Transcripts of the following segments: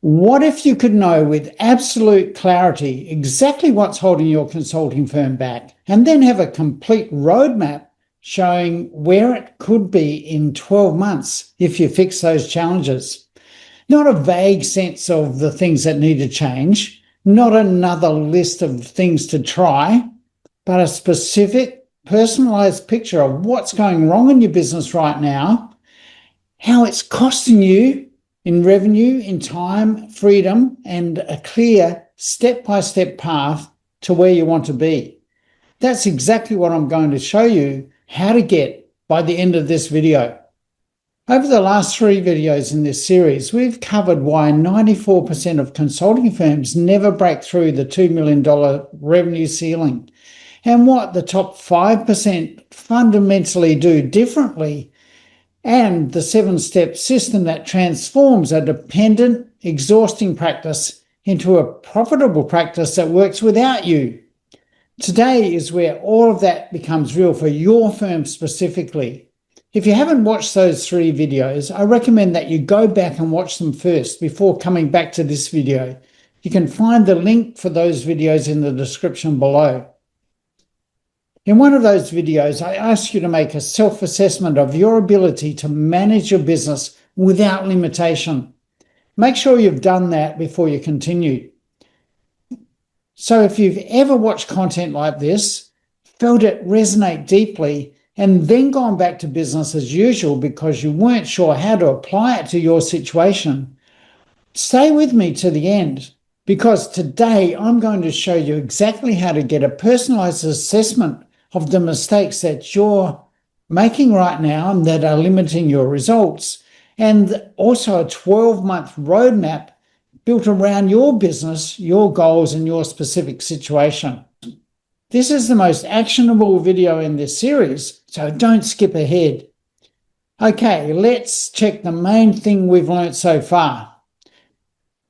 What if you could know with absolute clarity exactly what's holding your consulting firm back, and then have a complete roadmap showing where it could be in 12 months if you fix those challenges? Not a vague sense of the things that need to change, not another list of things to try, but a specific, personalized picture of what's going wrong in your business right now, how it's costing you in revenue, in time, freedom, and a clear step-by-step path to where you want to be. That's exactly what I'm going to show you how to get by the end of this video. Over the last 3 videos in this series, we've covered why 94% of consulting firms never break through the $2 million revenue ceiling, and what the top 5% fundamentally do differently, and the 7-step system that transforms a dependent, exhausting practice into a profitable practice that works without you. Today is where all of that becomes real for your firm specifically. If you haven't watched those 3 videos, I recommend that you go back and watch them first before coming back to this video. You can find the link for those videos in the description below. In one of those videos, I asked you to make a self-assessment of your ability to manage your business without limitation. Make sure you've done that before you continue. So if you've ever watched content like this, felt it resonate deeply, and then gone back to business as usual because you weren't sure how to apply it to your situation, stay with me to the end, because today I'm going to show you exactly how to get a personalized assessment of the mistakes that you're making right now and that are limiting your results, and also a 12-month roadmap built around your business, your goals, and your specific situation. This is the most actionable video in this series, so don't skip ahead. Okay, let's check the main thing we've learned so far.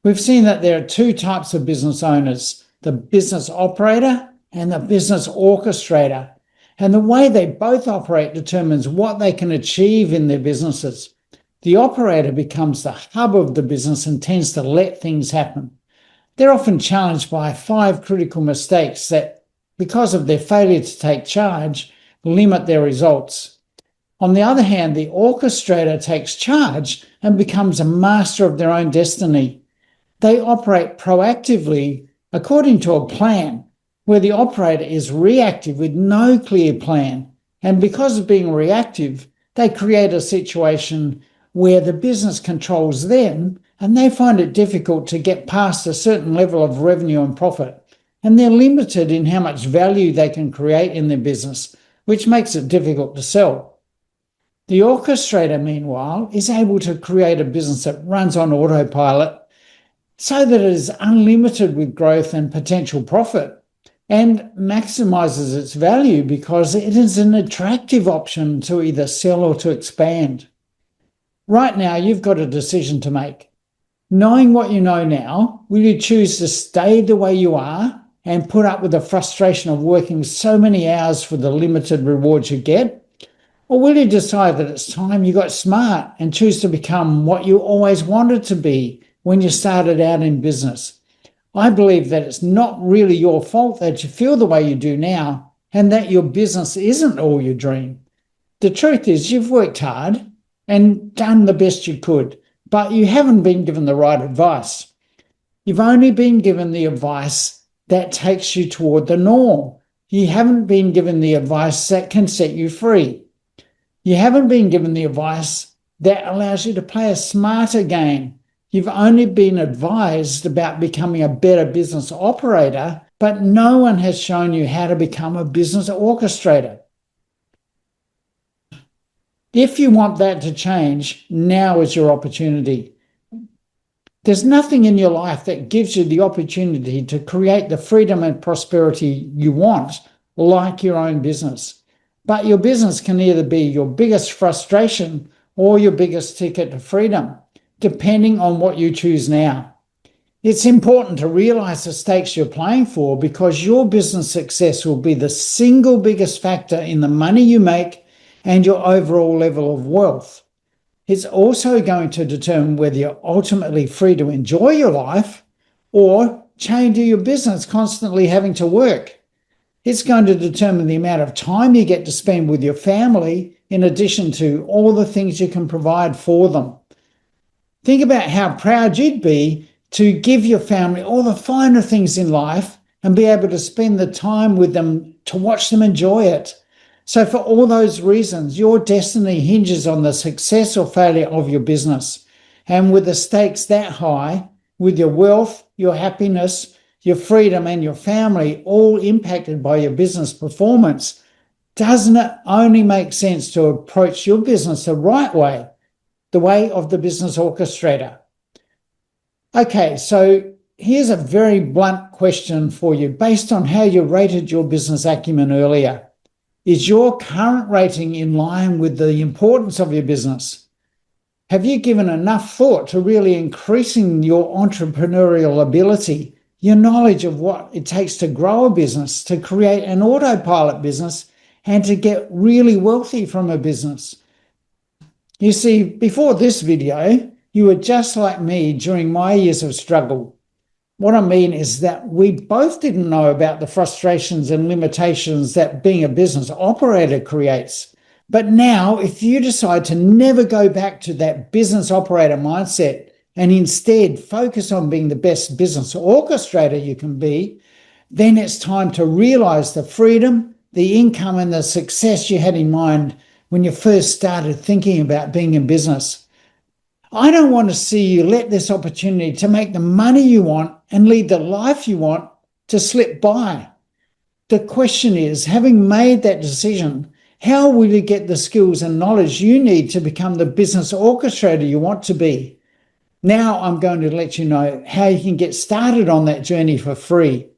We've seen that there are 2 types of business owners, the business operator and the business orchestrator. And the way they both operate determines what they can achieve in their businesses. The operator becomes the hub of the business and tends to let things happen. They're often challenged by 5 critical mistakes that, because of their failure to take charge, limit their results. On the other hand, the orchestrator takes charge and becomes a master of their own destiny. They operate proactively according to a plan, where the operator is reactive with no clear plan. And because of being reactive, they create a situation where the business controls them and they find it difficult to get past a certain level of revenue and profit. And they're limited in how much value they can create in their business, which makes it difficult to sell. The orchestrator, meanwhile, is able to create a business that runs on autopilot so that it is unlimited with growth and potential profit, and maximizes its value because it is an attractive option to either sell or to expand. Right now, you've got a decision to make. Knowing what you know now, will you choose to stay the way you are and put up with the frustration of working so many hours for the limited rewards you get? Or will you decide that it's time you got smart and choose to become what you always wanted to be when you started out in business? I believe that it's not really your fault that you feel the way you do now and that your business isn't all your dream. The truth is you've worked hard and done the best you could, but you haven't been given the right advice. You've only been given the advice that takes you toward the norm. You haven't been given the advice that can set you free. You haven't been given the advice that allows you to play a smarter game. You've only been advised about becoming a better business operator, but no one has shown you how to become a business orchestrator. If you want that to change, now is your opportunity. There's nothing in your life that gives you the opportunity to create the freedom and prosperity you want, like your own business. But your business can either be your biggest frustration or your biggest ticket to freedom, depending on what you choose now. It's important to realize the stakes you're playing for, because your business success will be the single biggest factor in the money you make and your overall level of wealth. It's also going to determine whether you're ultimately free to enjoy your life or chained to your business, constantly having to work. It's going to determine the amount of time you get to spend with your family, in addition to all the things you can provide for them. Think about how proud you'd be to give your family all the finer things in life and be able to spend the time with them to watch them enjoy it. So for all those reasons, your destiny hinges on the success or failure of your business. And with the stakes that high, with your wealth, your happiness, your freedom, and your family all impacted by your business performance, doesn't it only make sense to approach your business the right way, the way of the business orchestrator? Okay, so here's a very blunt question for you based on how you rated your business acumen earlier. Is your current rating in line with the importance of your business? Have you given enough thought to really increasing your entrepreneurial ability, your knowledge of what it takes to grow a business, to create an autopilot business, and to get really wealthy from a business? You see, before this video, you were just like me during my years of struggle. What I mean is that we both didn't know about the frustrations and limitations that being a business operator creates. But now, if you decide to never go back to that business operator mindset and instead focus on being the best business orchestrator you can be, then it's time to realize the freedom, the income, and the success you had in mind when you first started thinking about being in business. I don't want to see you let this opportunity to make the money you want and lead the life you want to slip by. The question is, having made that decision, how will you get the skills and knowledge you need to become the business orchestrator you want to be? Now I'm going to let you know how you can get started on that journey for free.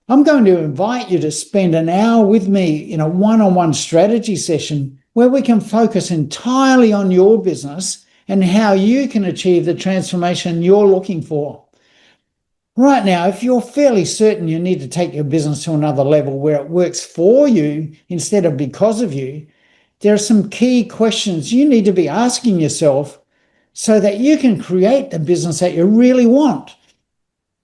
I'm going to invite you to spend an hour with me in a one-on-one strategy session where we can focus entirely on your business and how you can achieve the transformation you're looking for. Right now, if you're fairly certain you need to take your business to another level where it works for you instead of because of you, there are some key questions you need to be asking yourself so that you can create the business that you really want.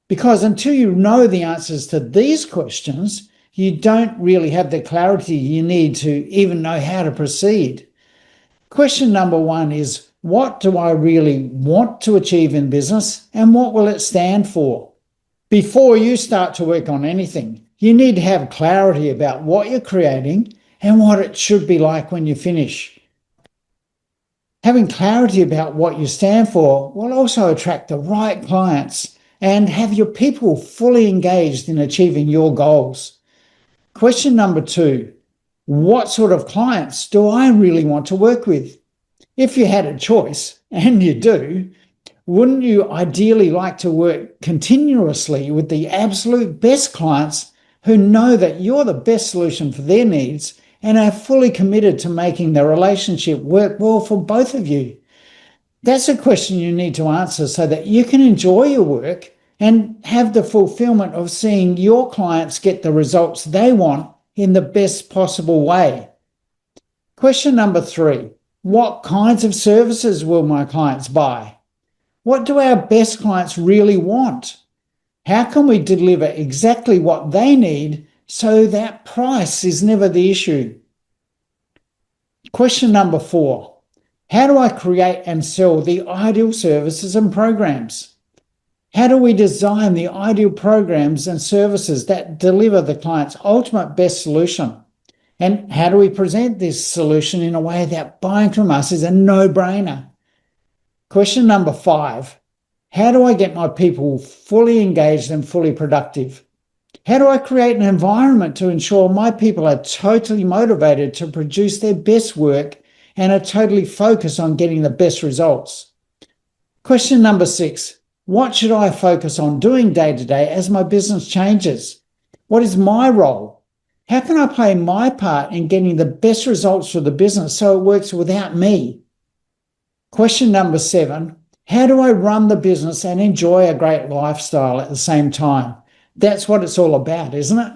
Because until you know the answers to these questions, you don't really have the clarity you need to even know how to proceed. Question number one is, what do I really want to achieve in business, and what will it stand for? Before you start to work on anything, you need to have clarity about what you're creating and what it should be like when you finish. Having clarity about what you stand for will also attract the right clients and have your people fully engaged in achieving your goals. Question number two, what sort of clients do I really want to work with? If you had a choice, and you do, wouldn't you ideally like to work continuously with the absolute best clients who know that you're the best solution for their needs and are fully committed to making the relationship work well for both of you? That's a question you need to answer so that you can enjoy your work and have the fulfillment of seeing your clients get the results they want in the best possible way. Question number three, what kinds of services will my clients buy? What do our best clients really want? How can we deliver exactly what they need so that price is never the issue? Question number four, how do I create and sell the ideal services and programs? How do we design the ideal programs and services that deliver the client's ultimate best solution? And how do we present this solution in a way that buying from us is a no-brainer? Question number five, how do I get my people fully engaged and fully productive? How do I create an environment to ensure my people are totally motivated to produce their best work and are totally focused on getting the best results? Question number six, what should I focus on doing day to day as my business changes? What is my role? How can I play my part in getting the best results for the business so it works without me? Question number seven, how do I run the business and enjoy a great lifestyle at the same time? That's what it's all about, isn't it?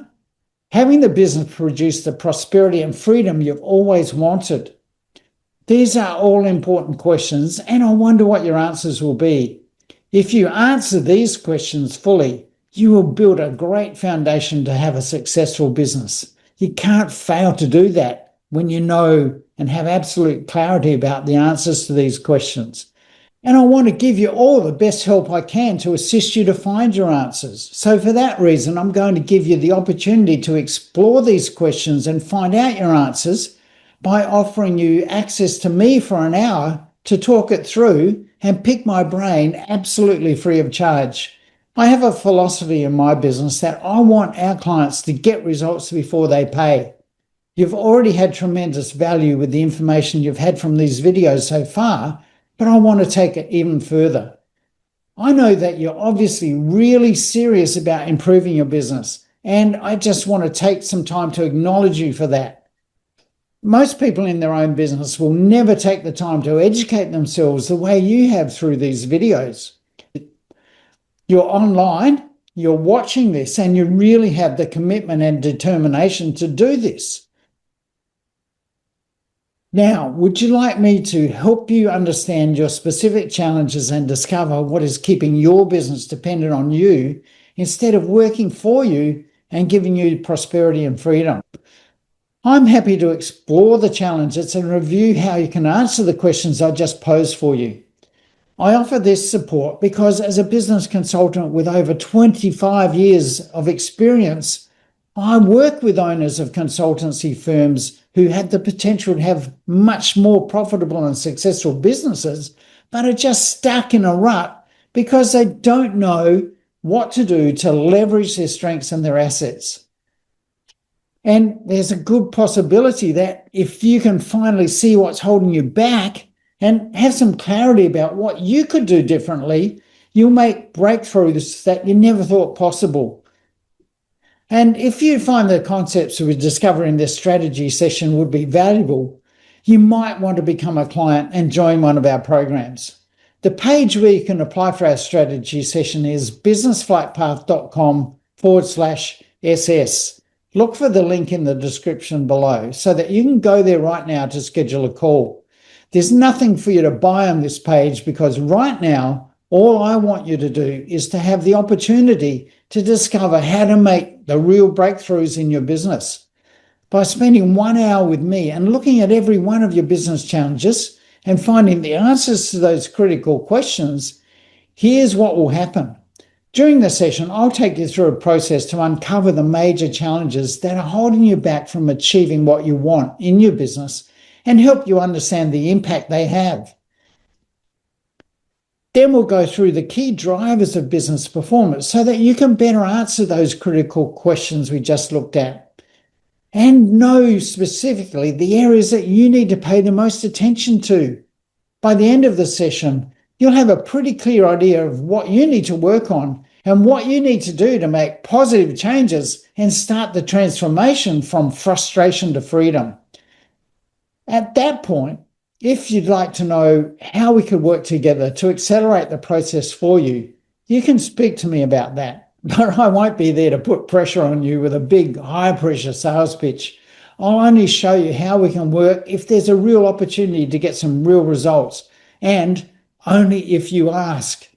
Having the business produce the prosperity and freedom you've always wanted. These are all important questions, and I wonder what your answers will be. If you answer these questions fully, you will build a great foundation to have a successful business. You can't fail to do that when you know and have absolute clarity about the answers to these questions. And I want to give you all the best help I can to assist you to find your answers. So for that reason, I'm going to give you the opportunity to explore these questions and find out your answers by offering you access to me for an hour to talk it through and pick my brain absolutely free of charge. I have a philosophy in my business that I want our clients to get results before they pay. You've already had tremendous value with the information you've had from these videos so far, but I want to take it even further. I know that you're obviously really serious about improving your business, and I just want to take some time to acknowledge you for that. Most people in their own business will never take the time to educate themselves the way you have through these videos. You're online, you're watching this, and you really have the commitment and determination to do this. Now, would you like me to help you understand your specific challenges and discover what is keeping your business dependent on you instead of working for you and giving you prosperity and freedom? I'm happy to explore the challenges and review how you can answer the questions I just posed for you. I offer this support because as a business consultant with over 25 years of experience, I work with owners of consultancy firms who have the potential to have much more profitable and successful businesses, but are just stuck in a rut because they don't know what to do to leverage their strengths and their assets. And there's a good possibility that if you can finally see what's holding you back and have some clarity about what you could do differently, you'll make breakthroughs that you never thought possible. And if you find the concepts we discover in this strategy session would be valuable, you might want to become a client and join one of our programs. The page where you can apply for our strategy session is businessflightpath.com/SS. Look for the link in the description below so that you can go there right now to schedule a call. There's nothing for you to buy on this page because right now, all I want you to do is to have the opportunity to discover how to make the real breakthroughs in your business. By spending 1 hour with me and looking at every one of your business challenges and finding the answers to those critical questions, here's what will happen. During the session, I'll take you through a process to uncover the major challenges that are holding you back from achieving what you want in your business and help you understand the impact they have. Then we'll go through the key drivers of business performance so that you can better answer those critical questions we just looked at and know specifically the areas that you need to pay the most attention to. By the end of the session, you'll have a pretty clear idea of what you need to work on and what you need to do to make positive changes and start the transformation from frustration to freedom. At that point, if you'd like to know how we could work together to accelerate the process for you, you can speak to me about that. But I won't be there to put pressure on you with a big, high-pressure sales pitch. I'll only show you how we can work if there's a real opportunity to get some real results, and only if you ask.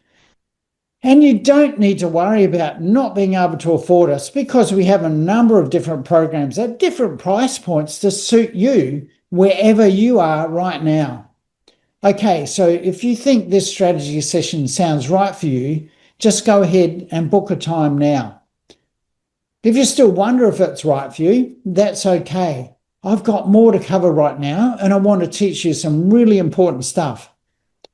And you don't need to worry about not being able to afford us because we have a number of different programs at different price points to suit you wherever you are right now. Okay, so if you think this strategy session sounds right for you, just go ahead and book a time now. If you still wonder if it's right for you, that's okay. I've got more to cover right now, and I want to teach you some really important stuff.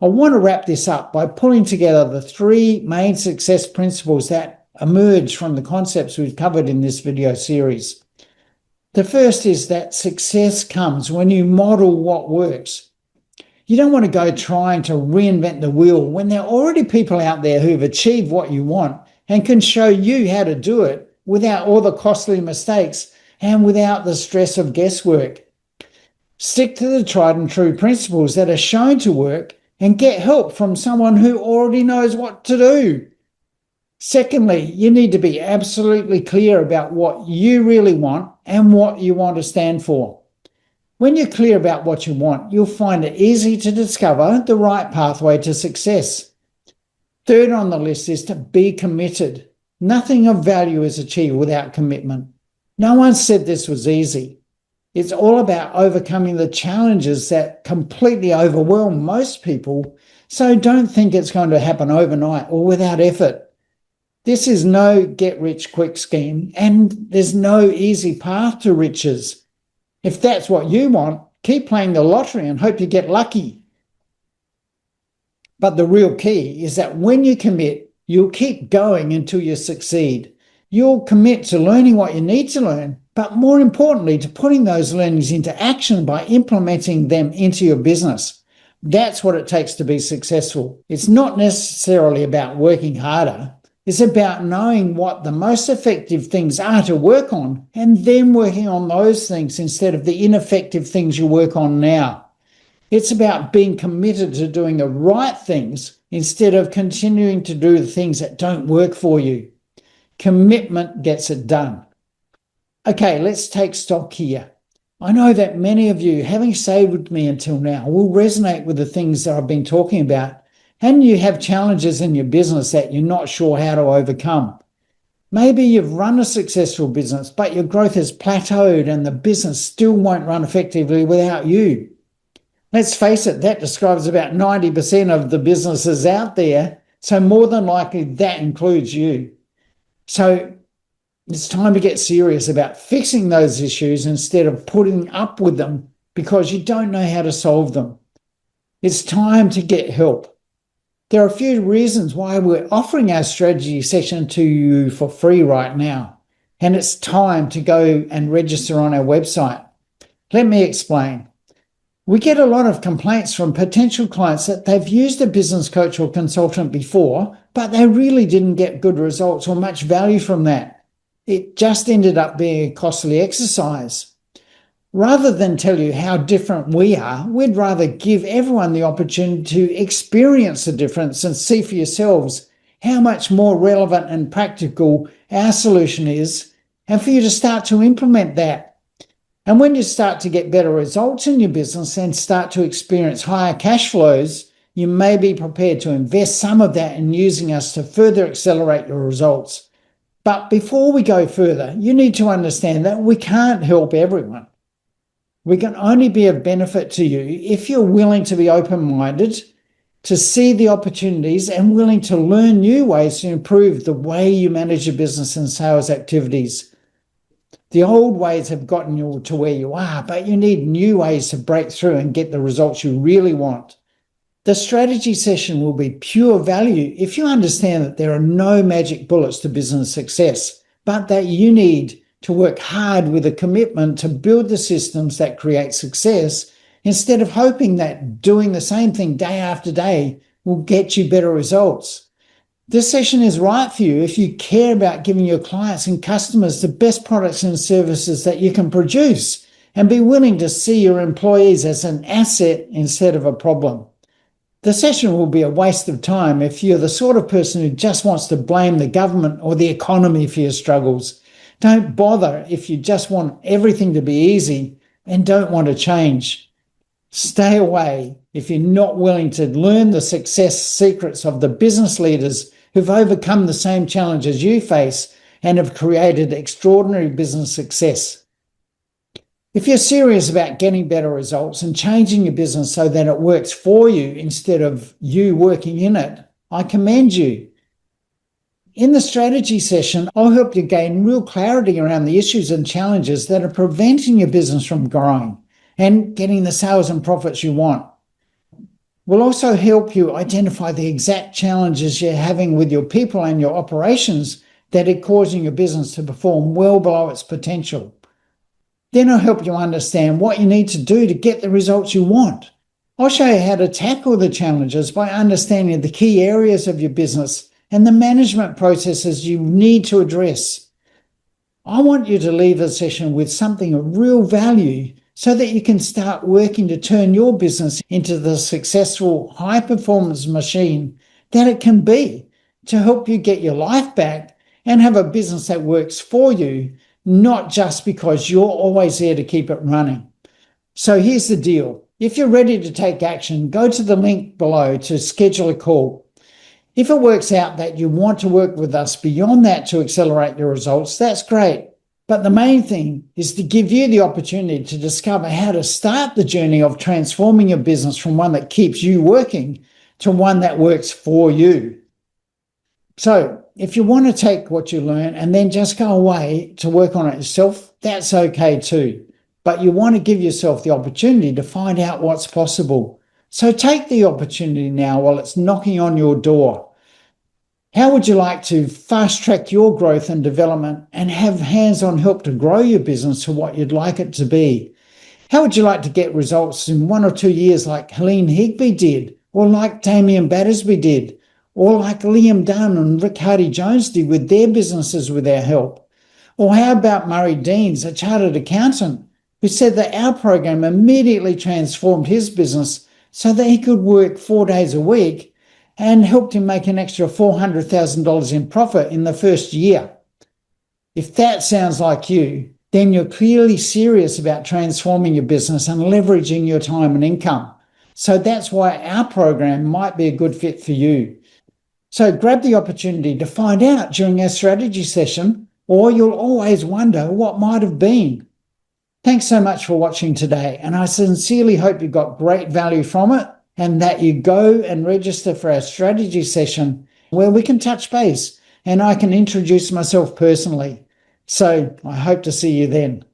I want to wrap this up by pulling together the 3 main success principles that emerge from the concepts we've covered in this video series. The first is that success comes when you model what works. You don't want to go trying to reinvent the wheel when there are already people out there who've achieved what you want and can show you how to do it without all the costly mistakes and without the stress of guesswork. Stick to the tried and true principles that are shown to work and get help from someone who already knows what to do. Secondly, you need to be absolutely clear about what you really want and what you want to stand for. When you're clear about what you want, you'll find it easy to discover the right pathway to success. Third on the list is to be committed. Nothing of value is achieved without commitment. No one said this was easy. It's all about overcoming the challenges that completely overwhelm most people, so don't think it's going to happen overnight or without effort. This is no get-rich-quick scheme, and there's no easy path to riches. If that's what you want, keep playing the lottery and hope you get lucky. But the real key is that when you commit, you'll keep going until you succeed. You'll commit to learning what you need to learn, but more importantly, to putting those learnings into action by implementing them into your business. That's what it takes to be successful. It's not necessarily about working harder. It's about knowing what the most effective things are to work on and then working on those things instead of the ineffective things you work on now. It's about being committed to doing the right things instead of continuing to do the things that don't work for you. Commitment gets it done. Okay, let's take stock here. I know that many of you, having stayed with me until now, will resonate with the things that I've been talking about, and you have challenges in your business that you're not sure how to overcome. Maybe you've run a successful business, but your growth has plateaued and the business still won't run effectively without you. Let's face it, that describes about 90% of the businesses out there, so more than likely that includes you. So it's time to get serious about fixing those issues instead of putting up with them because you don't know how to solve them. It's time to get help. There are a few reasons why we're offering our strategy session to you for free right now, and it's time to go and register on our website. Let me explain. We get a lot of complaints from potential clients that they've used a business coach or consultant before, but they really didn't get good results or much value from that. It just ended up being a costly exercise. Rather than tell you how different we are, we'd rather give everyone the opportunity to experience the difference and see for yourselves how much more relevant and practical our solution is, and for you to start to implement that. And when you start to get better results in your business and start to experience higher cash flows, you may be prepared to invest some of that in using us to further accelerate your results. But before we go further, you need to understand that we can't help everyone. We can only be of benefit to you if you're willing to be open-minded, to see the opportunities and willing to learn new ways to improve the way you manage your business and sales activities. The old ways have gotten you to where you are, but you need new ways to break through and get the results you really want. The strategy session will be pure value if you understand that there are no magic bullets to business success, but that you need to work hard with a commitment to build the systems that create success instead of hoping that doing the same thing day after day will get you better results. This session is right for you if you care about giving your clients and customers the best products and services that you can produce and be willing to see your employees as an asset instead of a problem. The session will be a waste of time if you're the sort of person who just wants to blame the government or the economy for your struggles. Don't bother if you just want everything to be easy and don't want to change. Stay away if you're not willing to learn the success secrets of the business leaders who've overcome the same challenges you face and have created extraordinary business success. If you're serious about getting better results and changing your business so that it works for you instead of you working in it, I commend you. In the strategy session, I'll help you gain real clarity around the issues and challenges that are preventing your business from growing and getting the sales and profits you want. We'll also help you identify the exact challenges you're having with your people and your operations that are causing your business to perform well below its potential. Then I'll help you understand what you need to do to get the results you want. I'll show you how to tackle the challenges by understanding the key areas of your business and the management processes you need to address. I want you to leave the session with something of real value so that you can start working to turn your business into the successful high-performance machine that it can be to help you get your life back and have a business that works for you, not just because you're always there to keep it running. So here's the deal. If you're ready to take action, go to the link below to schedule a call. If it works out that you want to work with us beyond that to accelerate your results, that's great. But the main thing is to give you the opportunity to discover how to start the journey of transforming your business from one that keeps you working to one that works for you. So if you want to take what you learn and then just go away to work on it yourself, that's okay too. But you want to give yourself the opportunity to find out what's possible. So take the opportunity now while it's knocking on your door. How would you like to fast track your growth and development and have hands-on help to grow your business to what you'd like it to be? How would you like to get results in 1 or 2 years like Helene Higby did, or like Damien Battersby did, or like Liam Dunn and Rick Hardy-Jones did with their businesses with our help? Or how about Murray Deans, a chartered accountant, who said that our program immediately transformed his business so that he could work 4 days a week and helped him make an extra $400,000 in profit in the first year? If that sounds like you, then you're clearly serious about transforming your business and leveraging your time and income. So that's why our program might be a good fit for you. So grab the opportunity to find out during our strategy session, or you'll always wonder what might have been. Thanks so much for watching today, and I sincerely hope you got great value from it and that you go and register for our strategy session where we can touch base and I can introduce myself personally. So I hope to see you then.